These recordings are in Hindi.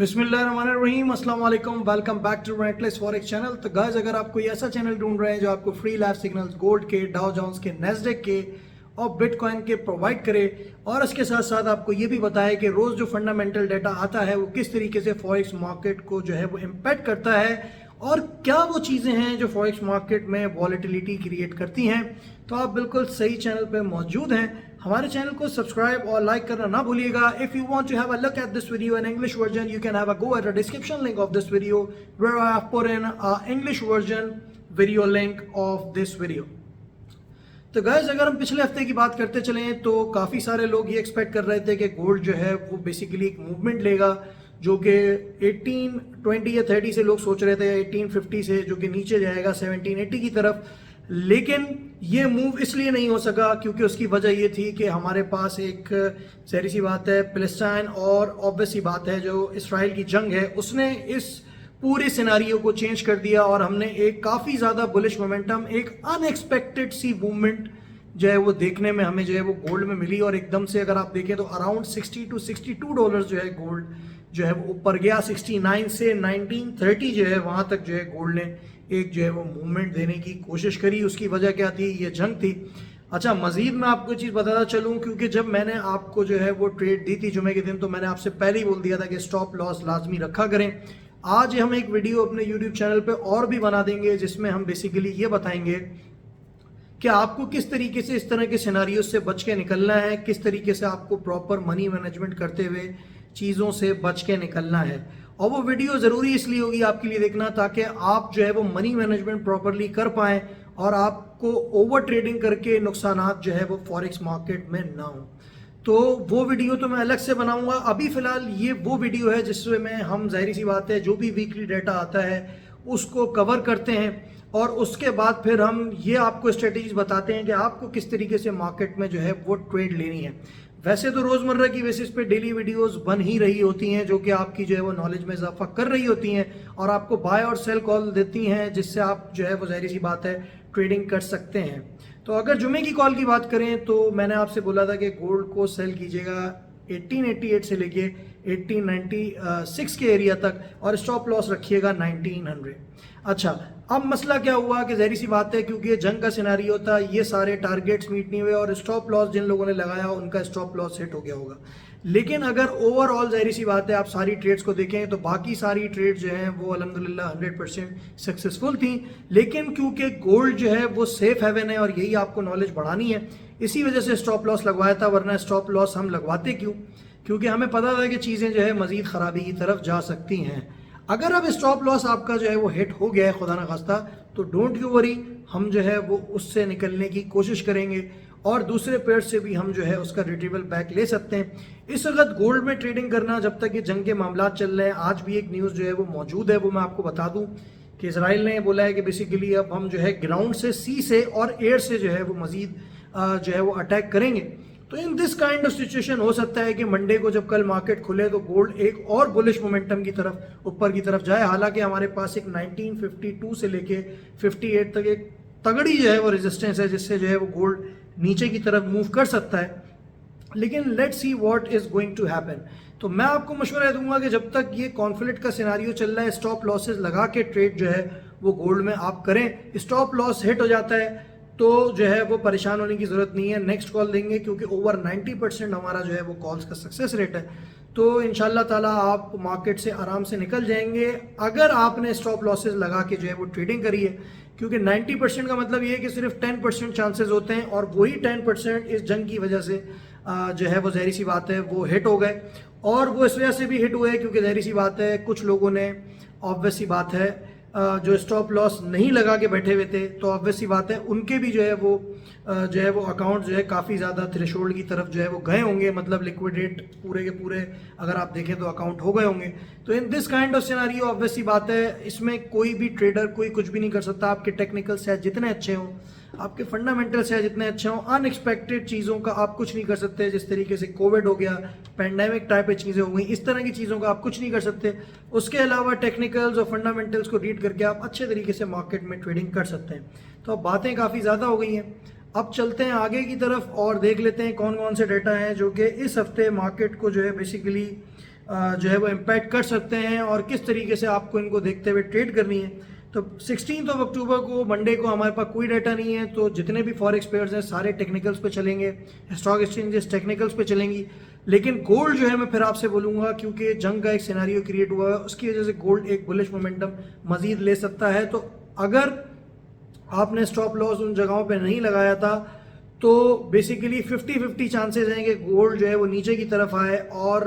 बिस्मिल्लाहिर्रहमानिर्रहीम, अस्सलाम वालेकुम, welcome back to relentless forex channel. तो गाइस, अगर आप कोई ऐसा चैनल ढूंढ रहे हैं जो आपको फ्री लाइव सिग्नल्स गोल्ड के, डाउ जोन्स के, नेस्डेक के और बिटकॉइन के प्रोवाइड करे और इसके साथ साथ आपको ये भी बताए कि रोज जो फंडामेंटल डाटा आता है वो किस तरीके से फॉरेक्स मार्केट को जो है वो इम्पैक्ट करता है और क्या वो चीज़ें हैं जो फॉरेक्स मार्केट में वॉलेटिलिटी क्रिएट करती हैं, तो आप बिल्कुल सही चैनल पे मौजूद हैं। हमारे चैनल को सब्सक्राइब और लाइक करना ना भूलिएगा। If you want to have a look at this video in English version, you can have a go at the description link of this video where I have put in a English version video link of this video. तो गाइस, अगर हम पिछले हफ्ते की बात करते चलें तो काफ़ी सारे लोग ये एक्सपेक्ट कर रहे थे कि गोल्ड जो है वो बेसिकली एक मूवमेंट लेगा जो कि 1820 या 30 से लोग सोच रहे थे, 1850 से जो कि नीचे जाएगा 1780 की तरफ। लेकिन ये मूव इसलिए नहीं हो सका क्योंकि उसकी वजह ये थी कि हमारे पास एक जहरी सी बात है पैलेस्टाइन और ऑब्वियस सी बात है जो इसराइल की जंग है उसने इस पूरे सिनारियो को चेंज कर दिया और हमने एक काफ़ी ज़्यादा बुलिश मोमेंटम, एक अनएक्सपेक्टेड सी मूवमेंट जो है वो देखने में हमें जो है वो गोल्ड में मिली। और एकदम से अगर आप देखें तो अराउंड 60 to 62 डॉलर जो है गोल्ड जो है वो ऊपर गया। 69 से 1930 जो है वहाँ तक जो है गोल्ड ने एक जो है वो मूवमेंट देने की कोशिश करी। उसकी वजह क्या थी? ये जंग थी। अच्छा, मजीद मैं आपको चीज़ बताता चलूँ क्योंकि जब मैंने आपको जो है वो ट्रेड दी थी जुमे के दिन तो मैंने आपसे पहले ही बोल दिया था कि स्टॉप लॉस लाजमी रखा करें। आज हम एक वीडियो अपने यूट्यूब चैनल पे और भी बना देंगे जिसमें हम बेसिकली ये बताएंगे कि आपको किस तरीके से इस तरह के सिनारियो से बच के निकलना है, किस तरीके से आपको प्रॉपर मनी मैनेजमेंट करते हुए चीज़ों से बच के निकलना है। और वो वीडियो ज़रूरी इसलिए होगी आपके लिए देखना ताकि आप जो है वो मनी मैनेजमेंट प्रॉपरली कर पाएँ और आपको ओवर ट्रेडिंग करके नुकसानात जो है वो फॉरेक्स मार्केट में ना हो। तो वो वीडियो तो मैं अलग से बनाऊंगा। अभी फ़िलहाल ये वो वीडियो है जिसमें हम ज़ाहिर सी बात है जो भी वीकली डाटा आता है उसको कवर करते हैं और उसके बाद फिर हम ये आपको स्ट्रेटजीज बताते हैं कि आपको किस तरीके से मार्केट में जो है वो ट्रेड लेनी है। वैसे तो रोज़मर्रा की बेसिस पे डेली वीडियोस बन ही रही होती हैं जो कि आपकी जो है वो नॉलेज में इजाफा कर रही होती हैं और आपको बाय और सेल कॉल देती हैं जिससे आप जो है वो ज़ाहिर सी बात है ट्रेडिंग कर सकते हैं। तो अगर जुमे की कॉल की बात करें तो मैंने आपसे बोला था कि गोल्ड को सेल कीजिएगा 1888 से लेके 1896 के एरिया तक और स्टॉप लॉस रखिएगा 1900। अच्छा, अब मसला क्या हुआ कि ज़ाहिर सी बात है क्योंकि ये जंग का सिनारियो था, ये सारे टारगेट्स मीट नहीं हुए और स्टॉप लॉस जिन लोगों ने लगाया उनका स्टॉप लॉस हिट हो गया होगा। लेकिन अगर ओवरऑल ज़ाहिर सी बात है आप सारी ट्रेड्स को देखें तो बाकी सारी ट्रेड्स जो हैं वो अल्हम्दुलिल्लाह 100% सक्सेसफुल थी। लेकिन क्योंकि गोल्ड जो है वो सेफ हेवन है और यही आपको नॉलेज बढ़ानी है, इसी वजह से स्टॉप लॉस लगवाया था। वरना स्टॉप लॉस हम लगवाते क्यों? क्योंकि हमें पता था कि चीज़ें जो है मज़ीद ख़राबी की तरफ जा सकती हैं। अगर अब स्टॉप लॉस आपका जो है वो हिट हो गया है खुदा ना खास्ता, तो डोंट यू वरी, हम जो है वो उससे निकलने की कोशिश करेंगे और दूसरे पेयर से भी हम जो है उसका रिट्रीवल बैक ले सकते हैं। इस वक्त गोल्ड में ट्रेडिंग करना जब तक ये जंग के मामला चल रहे हैं, आज भी एक न्यूज़ जो है वो मौजूद है, वो मैं आपको बता दूं कि इसराइल ने बोला है कि बेसिकली अब हम जो है ग्राउंड से, सी से और एयर से जो है वो मजीद जो है वो अटैक करेंगे। तो in this kind of situation हो सकता है कि मंडे को जब कल मार्केट खुले तो गोल्ड एक और बुलिश मोमेंटम की तरफ ऊपर की तरफ जाए। हालांकि हमारे पास एक 1952 से लेके 58 तक एक तगड़ी जो है वो रेजिस्टेंस है जिससे जो है वो गोल्ड नीचे की तरफ मूव कर सकता है। लेकिन let's see what is going to happen. तो मैं आपको मशवरा दूंगा कि जब तक ये कॉन्फ्लिक्ट का सिनारियो चल रहा है, स्टॉप लॉसेस लगा के ट्रेड जो है वो गोल्ड में आप करें। स्टॉप लॉस हिट हो जाता है तो जो है वो परेशान होने की ज़रूरत नहीं है, नेक्स्ट कॉल देंगे क्योंकि ओवर 90% हमारा जो है वो कॉल्स का सक्सेस रेट है। तो इंशाल्लाह ताला आप मार्केट से आराम से निकल जाएंगे अगर आपने स्टॉप लॉसेस लगा के जो है वो ट्रेडिंग करी है। क्योंकि 90% का मतलब ये है कि सिर्फ 10% चांसेस होते हैं और वही 10% इस जंग की वजह से जो है वो ज़ाहिर सी बात है वो हिट हो गए। और वो इस वजह से भी हिट हुए क्योंकि ज़ाहिर सी बात है कुछ लोगों ने, ऑब्वियस सी बात है, जो स्टॉप लॉस नहीं लगा के बैठे हुए थे तो ऑब्वियस सी बात है उनके भी जो है वो अकाउंट जो है काफ़ी ज़्यादा थ्रेशोल्ड की तरफ जो है वो गए होंगे, मतलब लिक्विडेट पूरे के पूरे अगर आप देखें तो अकाउंट हो गए होंगे। तो in this kind of scenario obvious सी बात है इसमें कोई भी ट्रेडर कोई कुछ भी नहीं कर सकता। आपके टेक्निकल सेट जितने अच्छे हों, आपके फंडामेंटल सेट जितने अच्छे हों, अनएक्सपेक्टेड चीज़ों का आप कुछ नहीं कर सकते। जिस तरीके से कोविड हो गया, पैंडेमिक टाइप की चीज़ें हो गई, इस तरह की चीज़ों का आप कुछ नहीं कर सकते। उसके अलावा टेक्निकल्स और फंडामेंटल्स को रीड करके आप अच्छे तरीके से मार्केट में ट्रेडिंग कर सकते हैं। तो अब बातें काफ़ी ज़्यादा हो गई हैं, अब चलते हैं आगे की तरफ और देख लेते हैं कौन कौन से डेटा हैं जो कि इस हफ्ते मार्केट को जो है बेसिकली जो है वो इम्पैक्ट कर सकते हैं और किस तरीके से आपको इनको देखते हुए ट्रेड करनी है। तो 16 अक्टूबर को मंडे को हमारे पास कोई डाटा नहीं है, तो जितने भी फॉरेक्स पेयर्स हैं सारे टेक्निकल्स पे चलेंगे, स्टॉक एक्सचेंजेस टेक्निकल्स पे चलेंगी। लेकिन गोल्ड जो है मैं फिर आपसे बोलूँगा, क्योंकि जंग का एक सिनेरियो क्रिएट हुआ है, उसकी वजह से गोल्ड एक बुलिश मोमेंटम मजीद ले सकता है। तो अगर आपने स्टॉप लॉस उन जगहों पे नहीं लगाया था तो बेसिकली 50-50 चांसेस हैं कि गोल्ड जो है वो नीचे की तरफ आए और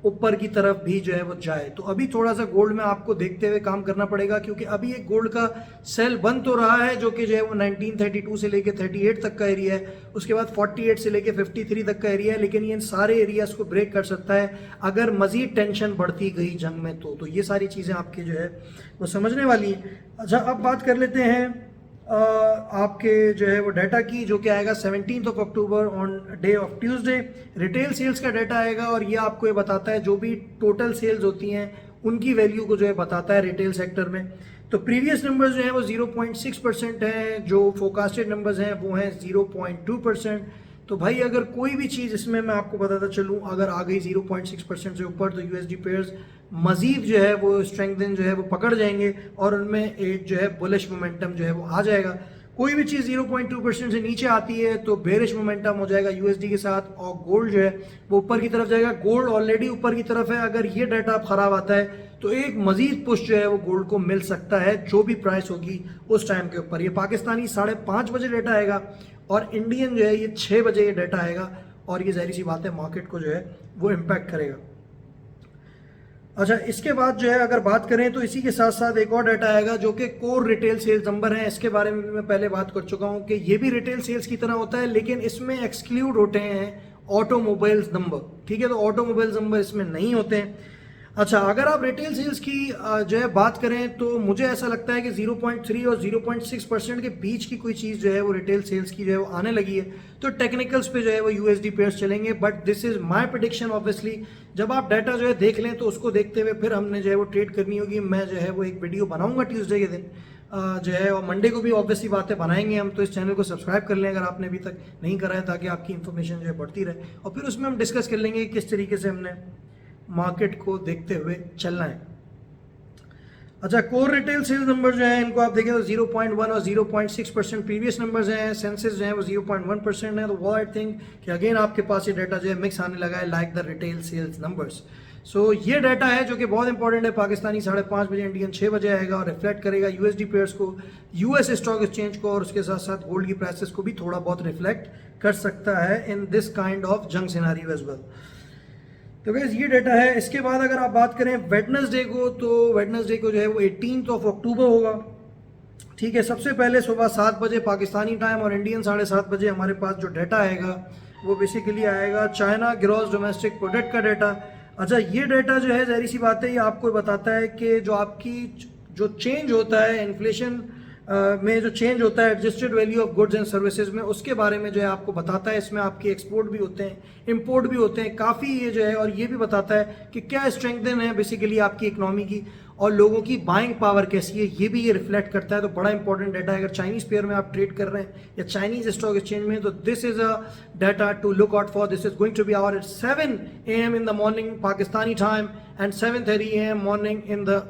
ऊपर की तरफ भी जो है वो जाए। तो अभी थोड़ा सा गोल्ड में आपको देखते हुए काम करना पड़ेगा, क्योंकि अभी एक गोल्ड का सेल बन तो रहा है जो कि जो है वो 1932 से लेके 38 तक का एरिया है, उसके बाद 48 से लेके 53 तक का एरिया है। लेकिन ये इन सारे एरियाज को ब्रेक कर सकता है अगर मजीद टेंशन बढ़ती गई जंग में। तो ये सारी चीज़ें आपकी जो है वो समझने वाली हैं। अच्छा, अब बात कर लेते हैं आपके जो है वो डाटा की, जो कि आएगा 17 October on day of Tuesday. Retail sales का डाटा आएगा और ये आपको ये बताता है जो भी टोटल सेल्स होती हैं उनकी वैल्यू को जो है बताता है रिटेल सेक्टर में। तो प्रीवियस नंबर्स जो है वो 0.6% हैं, जो फोरकास्टेड नंबर्स हैं वो हैं 0.2%। तो भाई अगर कोई भी चीज़ इसमें मैं आपको बताता चलूँ अगर आ गई 0.6% से ऊपर, तो यूएसडी पेयर्स मजीद जो है वो स्ट्रेंथन जो है वो पकड़ जाएंगे और उनमें एक जो है बुलिश मोमेंटम जो है वो आ जाएगा। कोई भी चीज़ 0.2% से नीचे आती है तो बेरिश मोमेंटम हो जाएगा यूएसडी के साथ, और गोल्ड जो है वो ऊपर की तरफ जाएगा। गोल्ड ऑलरेडी ऊपर की तरफ है, अगर ये डाटा खराब आता है तो एक मजीद पुश जो है वो गोल्ड को मिल सकता है, जो भी प्राइस होगी उस टाइम के ऊपर। ये पाकिस्तानी 5:30 बजे डाटा आएगा और इंडियन जो है ये 6 बजे ये डाटा आएगा, और ये जाहिर सी बात है मार्केट को जो है वो इम्पैक्ट करेगा। अच्छा, इसके बाद जो है अगर बात करें तो इसी के साथ साथ एक और डाटा आएगा जो कि कोर रिटेल सेल्स नंबर है। इसके बारे में भी मैं पहले बात कर चुका हूँ कि ये भी रिटेल सेल्स की तरह होता है, लेकिन इसमें एक्सक्लूड होते हैं ऑटोमोबाइल्स नंबर। ठीक है, तो ऑटोमोबाइल्स नंबर इसमें नहीं होते हैं। अच्छा, अगर आप रिटेल सेल्स की जो है बात करें तो मुझे ऐसा लगता है कि 0.3 और 0.6% के बीच की कोई चीज़ जो है वो रिटेल सेल्स की जो है वो आने लगी है। तो टेक्निकल्स पे जो है वो यूएसडी पेयर्स चलेंगे, but this is my prediction. Obviously जब आप डाटा जो है देख लें तो उसको देखते हुए फिर हमने जो है वो ट्रेड करनी होगी। मैं जो है वो एक वीडियो बनाऊंगा ट्यूसडे के दिन जो है, और मंडे को भी ऑब्वियसली बातें बनाएंगे हम। तो इस चैनल को सब्सक्राइब कर लें अगर आपने अभी तक नहीं करा है, ताकि आपकी इन्फॉर्मेशन जो है बढ़ती रहे, और फिर उसमें हम डिस्कस कर लेंगे किस तरीके से हमने मार्केट को देखते हुए चलना है। अच्छा, कोर रिटेल सेल्स नंबर जो है इनको आप देखें तो 0.1 और 0.6% प्रीवियस नंबर्स हैं। सेंसेस जो है वो 0.1% है। तो वो आई थिंक कि अगेन आपके पास ये डाटा जो है मिक्स आने लगा है like the retail sales numbers. So ये डाटा है जो कि बहुत इंपॉर्टेंट है। पाकिस्तानी 5:30 बजे, इंडियन 6 बजे आएगा और रिफ्लेक्ट करेगा यूएसडी पेयर्स को, यूएस स्टॉक एक्सचेंज को, और उसके साथ साथ गोल्ड की प्राइसेस को भी थोड़ा बहुत रिफ्लेक्ट कर सकता है इन दिस काइंड ऑफ जंग सिनेरियो एज वेल। तो गाइस ये डाटा है। इसके बाद अगर आप बात करें वेडनेसडे को, तो वेडनेसडे को जो है वो 18 अक्टूबर होगा। ठीक है, सबसे पहले सुबह 7 बजे पाकिस्तानी टाइम और इंडियन 7:30 बजे हमारे पास जो डाटा आएगा वो बेसिकली आएगा चाइना ग्रॉस डोमेस्टिक प्रोडक्ट का डाटा। अच्छा, ये डाटा जो है जाहिर सी बात है ये आपको बताता है कि जो आपकी जो चेंज होता है इन्फ्लेशन में, जो चेंज होता है adjusted value of goods and services में, उसके बारे में जो है आपको बताता है। इसमें आपके एक्सपोर्ट भी होते हैं, इंपोर्ट भी होते हैं काफ़ी ये जो है, और ये भी बताता है कि क्या स्ट्रेंथन है बेसिकली आपकी इकोनॉमी की और लोगों की बाइंग पावर कैसी है, ये भी ये रिफ्लेक्ट करता है। तो बड़ा इंपॉर्टेंट डाटा है। अगर चाइनीज पेयर में आप ट्रेड कर रहे हैं या चाइनीज स्टॉक एक्सचेंज में, तो this is a data to look out for. This is going to be hour at 7 AM in the morning Pakistani time and 7:30 AM morning in the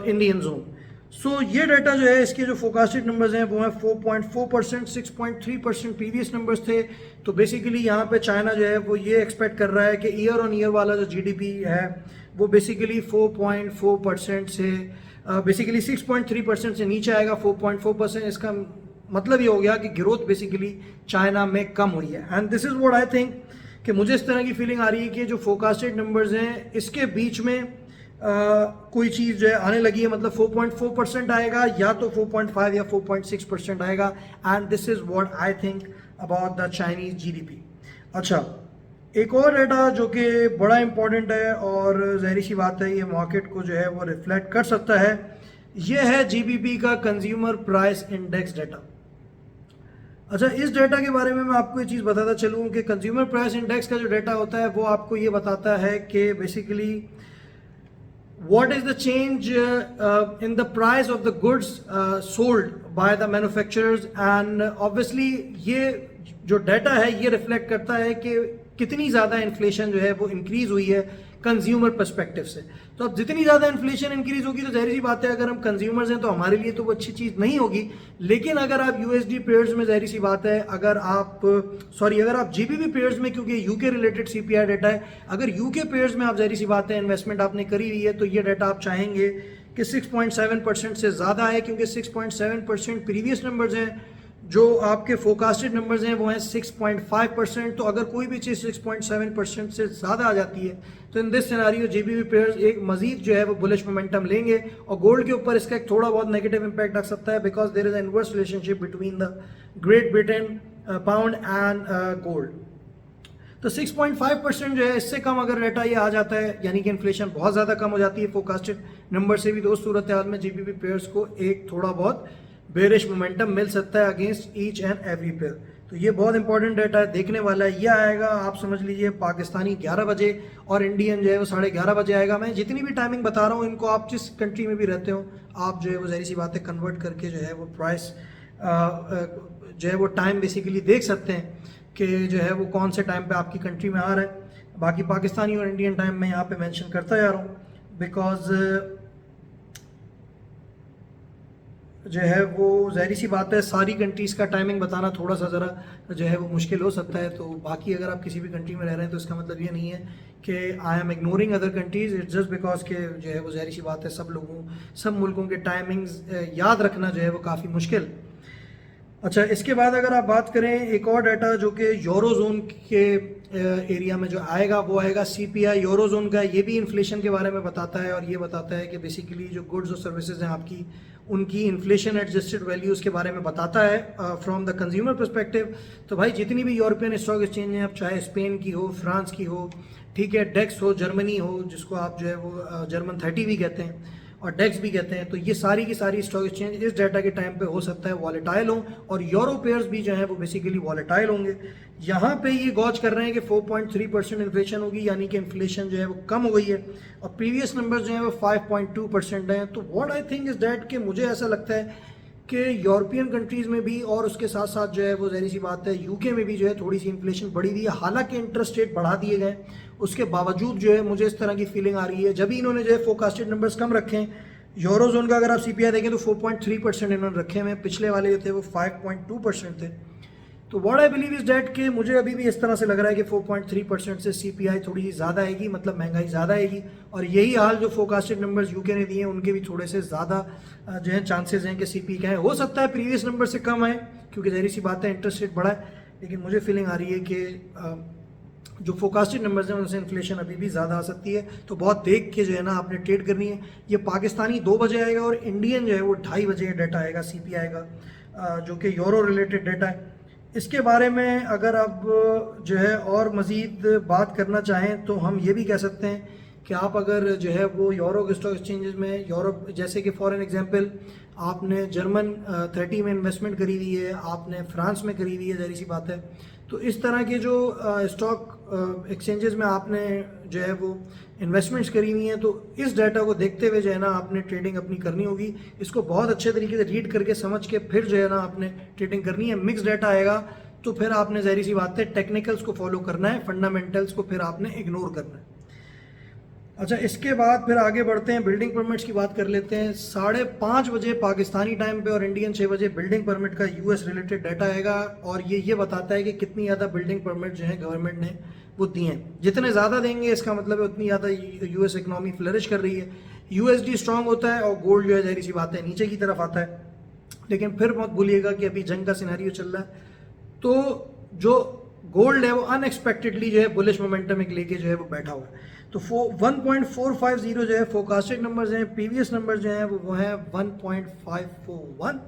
Indian zone. So ये डाटा जो है इसके जो फोरकास्टेड नंबर्स हैं वो हैं 4.4%, 6.3% प्रीवियस नंबर्स थे। तो बेसिकली यहाँ पे चाइना जो है वो ये एक्सपेक्ट कर रहा है कि ईयर ऑन ईयर वाला जो जीडीपी है वो बेसिकली 4.4% से बेसिकली 6.3% से नीचे आएगा 4.4%। इसका मतलब ये हो गया कि ग्रोथ बेसिकली चाइना में कम हुई है। And this is what I think कि मुझे इस तरह की फीलिंग आ रही है कि जो फोरकास्टेड नंबर्स हैं इसके बीच में कोई चीज़ जो है आने लगी है। मतलब 4.4% आएगा या तो 4.5 या 4.6% आएगा। And this is what I think about the Chinese GDP. अच्छा, एक और डाटा जो कि बड़ा इंपॉर्टेंट है और ज़ाहिर सी बात है ये मार्केट को जो है वो रिफ्लेक्ट कर सकता है, ये है जीबीपी का कंज्यूमर प्राइस इंडेक्स डाटा। अच्छा, इस डाटा के बारे में मैं आपको ये चीज़ बताता चलूँ कि कंज्यूमर प्राइस इंडेक्स का जो डाटा होता है वो आपको ये बताता है कि basically what is the change in the price of the goods sold by the manufacturers, and obviously ये जो डाटा है ये रिफ्लेक्ट करता है कि कितनी ज़्यादा इन्फ्लेशन जो है वो इंक्रीज़ हुई है कंज्यूमर पर्सपेक्टिव से। तो अब जितनी ज़्यादा इन्फ्लेशन इंक्रीज होगी तो जाहिर सी बात है अगर हम कंज्यूमर्स हैं तो हमारे लिए तो वो अच्छी चीज़ नहीं होगी। लेकिन अगर आप यूएसडी पेयर्स में, जाहिर सी बात है अगर आप जीबीबी पेयर्स में, क्योंकि यूके रिलेटेड सीपीआई डाटा है, अगर यूके पेयर्स में आप जाहिर सी बात है इन्वेस्टमेंट आपने करी हुई है तो ये डाटा आप चाहेंगे कि 6.7% से ज़्यादा है, क्योंकि 6.7% प्रीवियस नंबर्स हैं, जो आपके फोकास्टेड नंबर्स हैं वो हैं 6.5%। तो अगर कोई भी चीज़ 6.7% से ज़्यादा आ जाती है तो in this scenario GBB pairs एक मजीद जो है वो बुलिश मोमेंटम लेंगे, और गोल्ड के ऊपर इसका एक थोड़ा बहुत नेगेटिव इंपैक्ट आ सकता है, because there is an inverse relationship between the Great Britain pound and gold. तो 6.5% जो है, इससे कम अगर डाटा ये आ जाता है यानी कि इन्फ्लेशन बहुत ज़्यादा कम हो जाती है फोकास्टेड नंबर से भी, तो उस सूरत हाल में जीबीबी पेयर्स को एक थोड़ा बहुत बेरिश मोमेंटम मिल सकता है against each and every pair. तो ये बहुत इंपॉर्टेंट डाटा है, देखने वाला है। ये आएगा आप समझ लीजिए पाकिस्तानी 11 बजे और इंडियन जो है वो 11:30 बजे आएगा। मैं जितनी भी टाइमिंग बता रहा हूँ इनको आप जिस कंट्री में भी रहते हो आप जो है वो ज़ाहिर सी बात है कन्वर्ट करके जो है वो प्राइस जो है वो टाइम बेसिकली देख सकते हैं कि जो है वो कौन से टाइम पे आपकी कंट्री में आ रहा है। बाकी पाकिस्तानी और इंडियन टाइम मैं यहाँ पे मेंशन करता जा रहा हूँ, बिकॉज जो है वो जाहिर सी बात है सारी कंट्रीज़ का टाइमिंग बताना थोड़ा सा ज़रा जो है वो मुश्किल हो सकता है। तो बाकी अगर आप किसी भी कंट्री में रह रहे हैं तो इसका मतलब ये नहीं है कि I am ignoring other countries, it's just because के जो है वो जाहिर सी बात है सब मुल्कों के टाइमिंग्स याद रखना जो है वो काफ़ी मुश्किल। अच्छा, इसके बाद अगर आप बात करें एक और डाटा जो कि यूरो जोन के एरिया में जो आएगा वो आएगा सीपीआई यूरो जोन का। ये भी इन्फ्लेशन के बारे में बताता है, और ये बताता है कि बेसिकली जो गुड्स और सर्विसेज हैं आपकी उनकी इन्फ्लेशन एडजस्टेड वैल्यूज़ के बारे में बताता है फ्रॉम द कंज्यूमर पर्सपेक्टिव। तो भाई जितनी भी यूरोपियन स्टॉक एक्सचेंज हैं, अब चाहे स्पेन की हो, फ्रांस की हो, ठीक है, डेक्स हो, जर्मनी हो, जिसको आप जो है वो जर्मन 30 भी कहते हैं और डेक्स भी कहते हैं, तो ये सारी की सारी स्टॉक एक्सचेंज इस डाटा के टाइम पे हो सकता है वॉलेटाइल हो, और यूरो पेयर्स भी जो है वो बेसिकली वॉलेटाइल होंगे। यहाँ पे ये गॉज कर रहे हैं कि 4.3% इन्फ्लेशन होगी, यानी कि इन्फ्लेशन जो है वो कम हो गई है, और प्रीवियस नंबर जो है वो 5.2% हैं। तो what I think is that कि मुझे ऐसा लगता है कि यूरोपियन कंट्रीज़ में भी और उसके साथ साथ जो है वो ज़ाहिर सी बात है यूके में भी जो है थोड़ी सी इन्फ्लेशन बढ़ी हुई है। हालांकि इंटरेस्ट रेट बढ़ा दिए गए, उसके बावजूद जो है मुझे इस तरह की फीलिंग आ रही है, जब भी इन्होंने जो है फोकास्टेड नंबर्स कम रखे हैं। यूरो जोन का अगर आप सीपीआई देखें तो 4.3% इन्होंने रखे हुए, पिछले वाले जो थे वो 5.2% थे। तो what I believe is that कि मुझे अभी भी इस तरह से लग रहा है कि 4.3% से सीपीआई थोड़ी सी ज़्यादा आएगी, मतलब महंगाई ज़्यादा आएगी, और यही हाल जो फोकास्टेड नंबर्स यूके ने दिए हैं उनके भी थोड़े से ज़्यादा जो है चांसेस हैं कि सीपीआई का है। हो सकता है प्रीवियस नंबर से कम आए, क्योंकि ज़ाहिर सी बात है इंटरेस्ट रेट बढ़ा है, लेकिन मुझे फीलिंग आ रही है कि जो फोकास्टेड नंबर्स हैं उनसे इन्फ्लेशन अभी भी ज़्यादा आ सकती है। तो बहुत देख के जो है ना आपने ट्रेड करनी है। ये पाकिस्तानी 2 बजे आएगा और इंडियन जो है वो 2:30 बजे डाटा आएगा सीपीआई का, जो कि यूरो रिलेटेड डाटा है। इसके बारे में अगर आप जो है और मज़ीद बात करना चाहें तो हम ये भी कह सकते हैं कि आप अगर जो है वो यूरो के स्टॉक एक्सचेंजेस में, यूरोप जैसे कि फॉर एन एग्जांपल आपने जर्मन 30 में इन्वेस्टमेंट करी हुई है, आपने फ्रांस में करी हुई है, जाहिर सी बात है, तो इस तरह के जो स्टॉक एक्सचेंजेस में आपने जो है वो इन्वेस्टमेंट्स करी हुई हैं, तो इस डाटा को देखते हुए जो है ना आपने ट्रेडिंग अपनी करनी होगी। इसको बहुत अच्छे तरीके से रीड करके समझ के फिर जो है ना आपने ट्रेडिंग करनी है। मिक्स डाटा आएगा तो फिर आपने ज़ाहिर सी बात है टेक्निकल्स को फॉलो करना है, फंडामेंटल्स को फिर आपने इग्नोर करना है। अच्छा, इसके बाद फिर आगे बढ़ते हैं, बिल्डिंग परमिट्स की बात कर लेते हैं। 5:30 बजे पाकिस्तानी टाइम पे और इंडियन 6 बजे बिल्डिंग परमिट का यूएस रिलेटेड डाटा आएगा, और ये बताता है कि कितनी ज़्यादा बिल्डिंग परमिट जो है गवर्नमेंट ने वो दिए हैं। जितने ज़्यादा देंगे इसका मतलब है उतनी ज़्यादा यूएस इकनॉमी फ्लरिश कर रही है, यूएसडी स्ट्रांग होता है और गोल्ड जो है जाहिर सी बात है नीचे की तरफ आता है। लेकिन फिर मत भूलिएगा कि अभी जंग का सिनेरियो चल रहा है, तो जो गोल्ड है वो अनएक्सपेक्टेडली जो है बुलिश मोमेंटम एक लेके जो है वो बैठा हुआ है। तो 1.450 जो है फोकास्टेड नंबर्स हैं, प्रीवियस नंबर जो हैं वो है 1.541।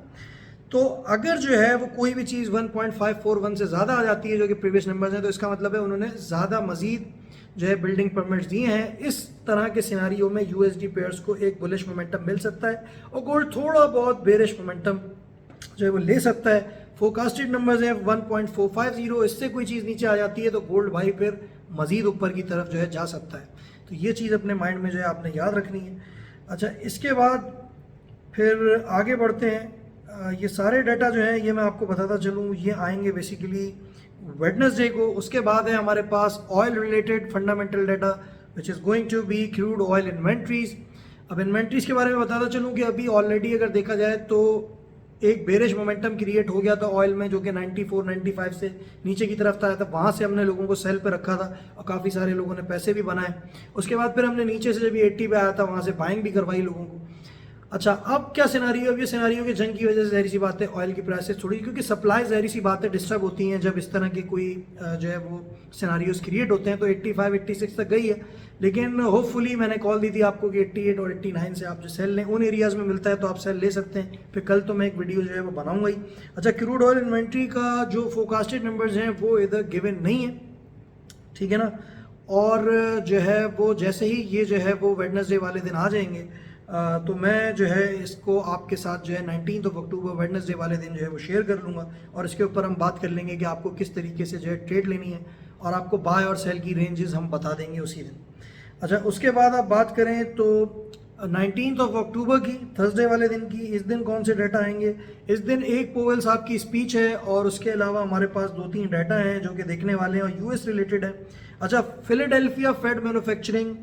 तो अगर जो है वो कोई भी चीज़ 1.541 से ज़्यादा आ जाती है जो कि प्रीवियस नंबर्स हैं, तो इसका मतलब है उन्होंने ज़्यादा मजीद जो है बिल्डिंग परमिट्स दिए हैं। इस तरह के सिनारियो में यूएसडी पेयर्स को एक बुलिश मोमेंटम मिल सकता है, और गोल्ड थोड़ा बहुत बेरिश मोमेंटम जो है वो ले सकता है। फोकास्टेड नंबर्स हैं 1.450, इससे कोई चीज़ नीचे आ जाती है तो गोल्ड भाई फिर मज़ीद ऊपर की तरफ जो है जा सकता है। तो ये चीज़ अपने माइंड में जो है आपने याद रखनी है। अच्छा, इसके बाद फिर आगे बढ़ते हैं। ये सारे डाटा जो है ये मैं आपको बताता चलूँ, ये आएंगे बेसिकली वेडनेसडे को। उसके बाद है हमारे पास oil related fundamental data which is going to be crude oil inventories. अब इन्वेंट्रीज के बारे में बताता चलूँ कि अभी ऑलरेडी अगर देखा जाए तो एक बेरिश मोमेंटम क्रिएट हो गया था ऑयल में, जो कि 94 95 से नीचे की तरफ था, वहाँ से हमने लोगों को सेल पे रखा था और काफ़ी सारे लोगों ने पैसे भी बनाए। उसके बाद फिर हमने नीचे से जब 80 पे आया था वहाँ से बाइंग भी करवाई लोगों को। अच्छा, अब क्या सिनारियो, अब ये सिनारियो की जंग की वजह से ज़ाहिर सी बात है ऑयल की प्राइसेस थोड़ी, क्योंकि सप्लाई ज़ाहिर सी बात है डिस्टर्ब होती हैं जब इस तरह की कोई जो है वो सिनारियोज क्रिएट होते हैं। तो 85 86 तक गई है, लेकिन होपफुली मैंने कॉल दी थी आपको कि 88 और 89 से आप जो सेल लें, उन एरियाज़ में मिलता है तो आप सेल ले सकते हैं। फिर कल तो मैं एक वीडियो जो है वो बनाऊंगा ही। अच्छा, क्रूड ऑयल इन्वेंट्री का जो फोरकास्टेड नंबर्स हैं वो इधर गिवन नहीं है, ठीक है ना। और जो है वो जैसे ही ये जो है वो वेडनेसडे वाले दिन आ जाएंगे तो मैं जो है इसको आपके साथ जो है 19 अक्टूबर वेडनेसडे वाले दिन जो है वो शेयर कर लूँगा, और इसके ऊपर हम बात कर लेंगे कि आपको किस तरीके से जो है ट्रेड लेनी है, और आपको बाय और सेल की रेंजेस हम बता देंगे उसी दिन। अच्छा, उसके बाद आप बात करें तो 19 अक्टूबर की थर्सडे वाले दिन की, इस दिन कौन से डाटा आएंगे? इस दिन एक पोवेल साहब की स्पीच है और उसके अलावा हमारे पास 2-3 डाटा हैं जो कि देखने वाले हैं और यूएस रिलेटेड है। अच्छा, फिलाडेल्फिया फेड मैन्युफैक्चरिंग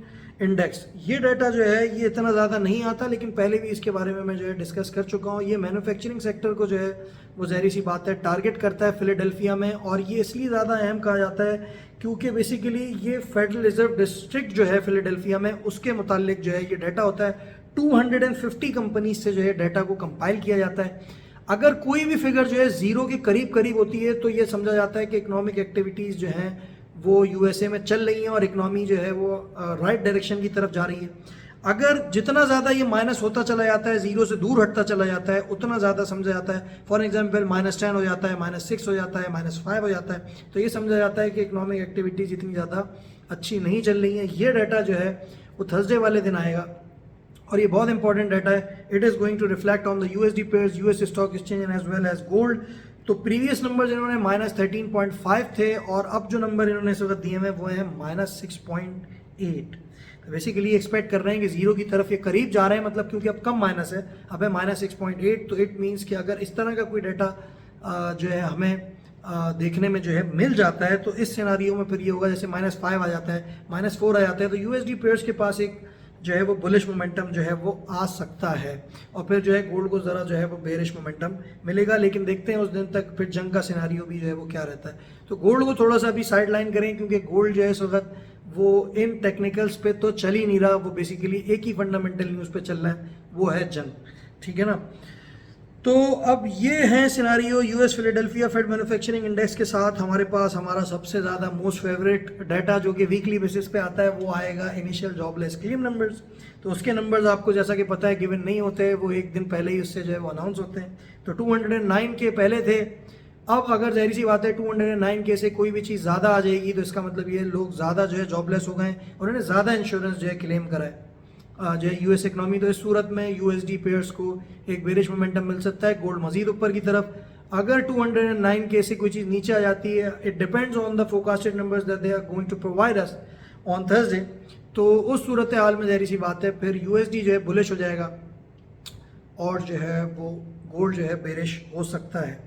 इंडेक्स, ये डाटा जो है ये इतना ज़्यादा नहीं आता, लेकिन पहले भी इसके बारे में मैं जो है डिस्कस कर चुका हूँ। ये मैन्युफैक्चरिंग सेक्टर को जो है वो ज़ाहिर सी बात है टारगेट करता है फिलाडेल्फिया में, और ये इसलिए ज़्यादा अहम कहा जाता है क्योंकि बेसिकली ये फेडरल रिजर्व डिस्ट्रिक्ट जो है फिलाडेल्फिया में, उसके मुतालिक जो है ये डाटा होता है। 250 कंपनीज से जो है डाटा को कंपाइल किया जाता है। अगर कोई भी फिगर जो है ज़ीरो के करीब करीब होती है तो ये समझा जाता है कि इकोनॉमिक एक्टिविटीज़ जो हैं वो यूएसए में चल रही हैं और इकनॉमी जो है वो राइट डायरेक्शन की तरफ जा रही है। अगर जितना ज़्यादा ये माइनस होता चला जाता है, जीरो से दूर हटता चला जाता है, उतना ज़्यादा समझा जाता है, फॉर एग्जांपल -10 हो जाता है, -6 हो जाता है, -5 हो जाता है, तो ये समझा जाता है कि इकोनॉमिक एक्टिविटीज़ इतनी ज़्यादा अच्छी नहीं चल रही हैं। ये डाटा जो है वो थर्सडे वाले दिन आएगा और ये बहुत इंपॉर्टेंट डाटा है। It is going to reflect on the USD pairs, US stock exchange and as well as gold. तो प्रीवियस नंबर इन्होंने -13.5 थे और अब जो नंबर इन्होंने इस वक्त दिए हैं वो है -6.8। तो बेसिकली एक्सपेक्ट कर रहे हैं कि जीरो की तरफ ये करीब जा रहे हैं, मतलब क्योंकि अब कम माइनस है, अब है -6.8। तो इट मीन्स कि अगर इस तरह का कोई डाटा जो है हमें देखने में जो है मिल जाता है तो इस सिनारियो में फिर ये होगा जैसे -5 आ जाता है, -4 आ जाता है, तो यूएसडी पेयर्स के पास एक जो है वो बुलिश मोमेंटम जो है वो आ सकता है और फिर जो है गोल्ड को ज़रा जो है वो बेरिश मोमेंटम मिलेगा। लेकिन देखते हैं उस दिन तक फिर जंग का सिनारियो भी जो है वो क्या रहता है। तो गोल्ड को थोड़ा सा अभी साइड लाइन करें क्योंकि गोल्ड जो है इस वक्त वो इन टेक्निकल्स पे तो चल ही नहीं रहा, वो बेसिकली एक ही फंडामेंटल न्यूज़ पे चल रहा है, वो है जंग, ठीक है ना। तो अब ये है scenario US Philadelphia Fed manufacturing index के साथ। हमारे पास हमारा सबसे ज़्यादा मोस्ट फेवरेट डाटा जो कि वीकली बेसिस पे आता है वो आएगा इनिशियल जॉबलेस क्लेम नंबर्स। तो उसके नंबर्स आपको जैसा कि पता है गिवन नहीं होते, वो एक दिन पहले ही उससे जो है वो अनाउंस होते हैं। तो 209 के पहले थे, अब अगर जाहिर सी बात है 209 के से कोई भी चीज़ ज़्यादा आ जाएगी तो इसका मतलब ये लोग ज़्यादा जो है जॉबलेस हो गए, उन्होंने ज़्यादा इंश्योरेंस जो है क्लेम करा है जो है यूएस इकनॉमी। तो इस सूरत में यूएसडी पेयर्स को एक बेरिश मोमेंटम मिल सकता है, गोल्ड मजीद ऊपर की तरफ। अगर 209 के से कोई चीज़ नीचे आ जाती है, it depends on the forecasted numbers that they are going to provide us on Thursday. तो उस सूरत हाल में जाहिर सी बात है फिर यूएसडी जो है बुलिश हो जाएगा और जो है वो गोल्ड जो है बेरिश हो सकता है।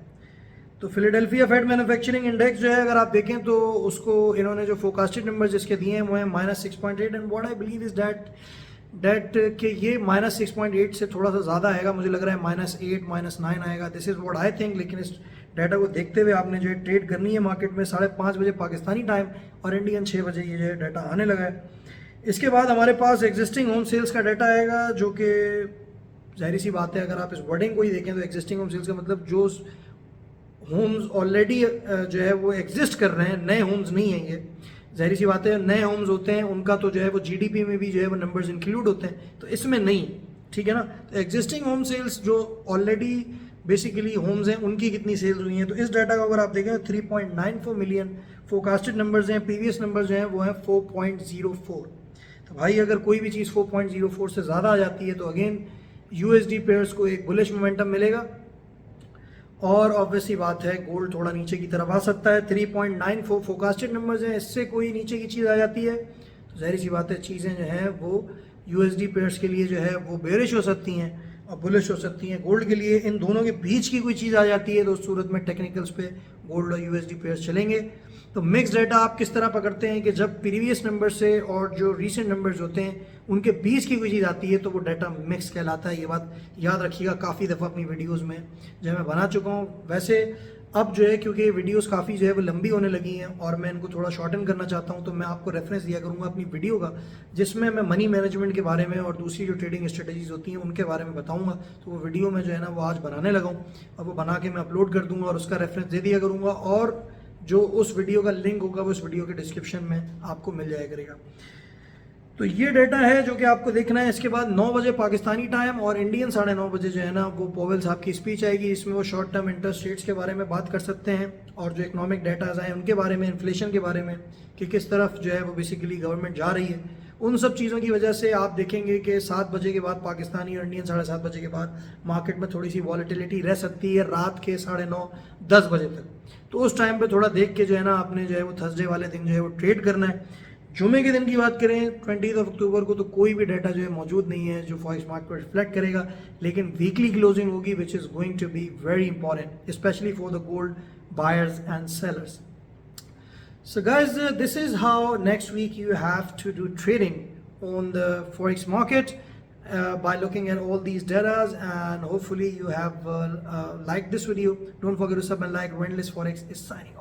तो फिलाडेल्फिया फेड मैन्युफैक्चरिंग इंडेक्स जो है अगर आप देखें तो उसको इन्होंने जो फोरकास्टेड नंबर जिसके दिए हैं वो है -6.8 and what I believe is that कि ये -6.8 से थोड़ा सा ज़्यादा आएगा, मुझे लग रहा है -8 -9 आएगा, this is what I think. लेकिन इस डाटा को देखते हुए आपने जो है ट्रेड करनी है मार्केट में 5:30 बजे पाकिस्तानी टाइम और इंडियन 6 बजे ये जो है डाटा आने लगा है। इसके बाद हमारे पास एग्जिस्टिंग होम सेल्स का डाटा आएगा जो कि जाहिर सी बात है अगर आप इस वर्डिंग को ही देखें तो एग्जिस्टिंग होम सेल्स का मतलब जो होम्स ऑलरेडी जो है वो एग्जिस्ट कर रहे हैं, नए होम्स नहीं हैं ये, जाहिर सी बात है नए होम्स होते हैं उनका तो जो है वो जीडीपी में भी जो है वो नंबर्स इंक्लूड होते हैं, तो इसमें नहीं, ठीक है ना। तो एग्जिस्टिंग होम सेल्स जो ऑलरेडी बेसिकली होम्स हैं उनकी कितनी सेल्स हुई हैं, तो इस डाटा को अगर आप देखें 3.94 मिलियन फोरकास्टेड नंबर्स हैं, प्रीवियस नंबर्स जो हैं वो हैं 4.04। तो भाई अगर कोई भी चीज़ 4.04 से ज़्यादा आ जाती है तो अगेन यूएसडी पेयर्स को एक बुलिश मोमेंटम मिलेगा और ऑब्वियसली बात है गोल्ड थोड़ा नीचे की तरफ आ सकता है। 3.94 फोरकास्टेड नंबर्स हैं, इससे कोई नीचे की चीज़ आ जाती है तो जाहिर सी बात है चीज़ें जो हैं वो यूएसडी पेयर्स के लिए जो है वो बेरिश हो सकती हैं और बुलिश हो सकती हैं। गोल्ड के लिए इन दोनों के बीच की कोई चीज़ आ जाती है तो उस सूरत में टेक्निकल्स पे गोल्ड और यूएसडी पेयर्स चलेंगे। तो मिक्स डेटा आप किस तरह पकड़ते हैं कि जब प्रीवियस नंबर से और जो रीसेंट नंबर्स होते हैं उनके बीच की कोई चीज़ आती है तो वो डाटा मिक्स कहलाता है। ये बात याद रखिएगा, काफ़ी दफ़ा अपनी वीडियोस में जो है मैं बना चुका हूँ। वैसे अब जो है क्योंकि वीडियोस काफ़ी जो है वो लंबी होने लगी हैं और मैं इनको थोड़ा शॉर्टन करना चाहता हूँ, तो मैं आपको रेफरेंस दिया करूँगा अपनी वीडियो का जिसमें मैं मनी मैनेजमेंट के बारे में और दूसरी जो ट्रेडिंग स्ट्रेटजीज होती हैं उनके बारे में बताऊँगा। तो वो वीडियो में जो है ना वो आज बनाने लगा हूँ और वो बना के मैं अपलोड कर दूँगा और उसका रेफरेंस दे दिया करूँगा, और जो उस वीडियो का लिंक होगा वो उस वीडियो के डिस्क्रिप्शन में आपको मिल जाया करेगा। तो ये डेटा है जो कि आपको देखना है। इसके बाद 9 बजे पाकिस्तानी टाइम और इंडियन 9:30 बजे जो है ना वो पोवेल साहब की स्पीच आएगी। इसमें वो शॉर्ट टर्म इंटरेस्ट रेट्स के बारे में बात कर सकते हैं और जो इकोनॉमिक डाटाज आए उनके बारे में, इन्फ्लेशन के बारे में कि किस तरफ जो है वो बेसिकली गवर्नमेंट जा रही है। उन सब चीज़ों की वजह से आप देखेंगे कि 7 बजे के बाद पाकिस्तानी और इंडियन 7:30 बजे के बाद मार्केट में थोड़ी सी वॉलेटिलिटी रह सकती है रात के 9:30-10 बजे तक। तो उस टाइम पे थोड़ा देख के जो है ना आपने जो है वो थर्सडे वाले दिन जो है वो ट्रेड करना है। जुमे के दिन की बात करें 20 अक्टूबर को तो कोई भी डाटा जो है मौजूद नहीं है जो फॉरेक्स मार्केट को रिफ्लेक्ट करेगा, लेकिन वीकली क्लोजिंग होगी which is going to be very important specially for the gold buyers and sellers. So guys, this is how next week you have to do trading on the forex market by looking at all these data, and hopefully you have liked this video. Don't forget to sub and like. Relentless Forex is signing off.